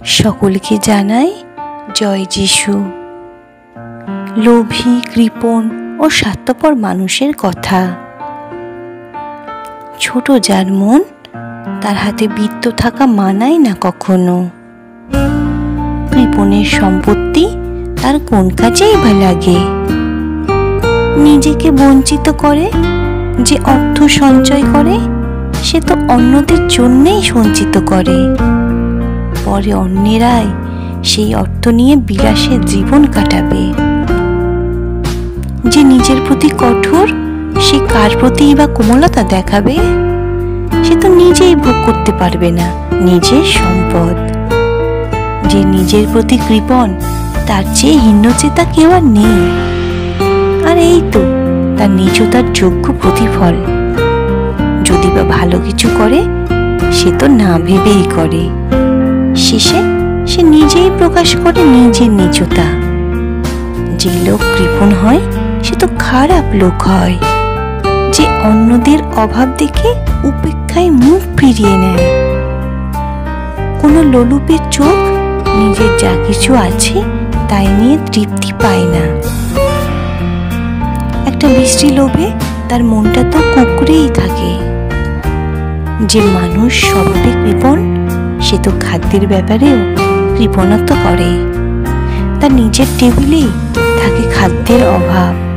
সকলকে জানাই জয় যিশু। লোভী, কৃপণ ও স্বার্থপর মানুষের কথা। ছোট যার মন, তার হাতে বৃত্ত থাকা মানায় না কখনো। কৃপণের সম্পত্তি তার কোন কাজেই বা লাগে। নিজেকে বঞ্চিত করে যে অর্থ সঞ্চয় করে, সে তো অন্যদের জন্যেই সঞ্চিত করে। পরে অন্যেরাই সেই অর্থ নিয়ে বিলাসের জীবন কাটাবে। যে নিজের প্রতি কঠোর, সে কার প্রতি বা কোমলতা দেখাবে? সে তো নিজেই ভোগ করতে পারবে না নিজের সম্পদ। যে নিজের প্রতি কৃপণ, তার চেয়ে হীনচেতা কেউ আর নেই। আর এই তো তার নীচতার যোগ্য প্রতিফল। যদি বা ভালো কিছু করে, সে তো না ভেবেই করে। শেষে সে নিজেই প্রকাশ করে নিজের নীচতা। যে লোক কৃপণ হয়, সে তো খারাপ লোক হয়। যে অন্যদের অভাব দেখে উপেক্ষায় মুখ ফিরিয়ে নেয়। কোনো লোলুপের চোখ নিজের যা কিছু আছে তাই নিয়ে তৃপ্তি পায় না। একটা বৃষ্টি লোভে তার মনটা তো কুঁকড়েই থাকে। যে মানুষ স্বভাবে কৃপণ, সে তো খাদ্যের ব্যাপারেও কৃপণত্ব করে। তার নিজের টেবিলেই থাকে খাদ্যের অভাব।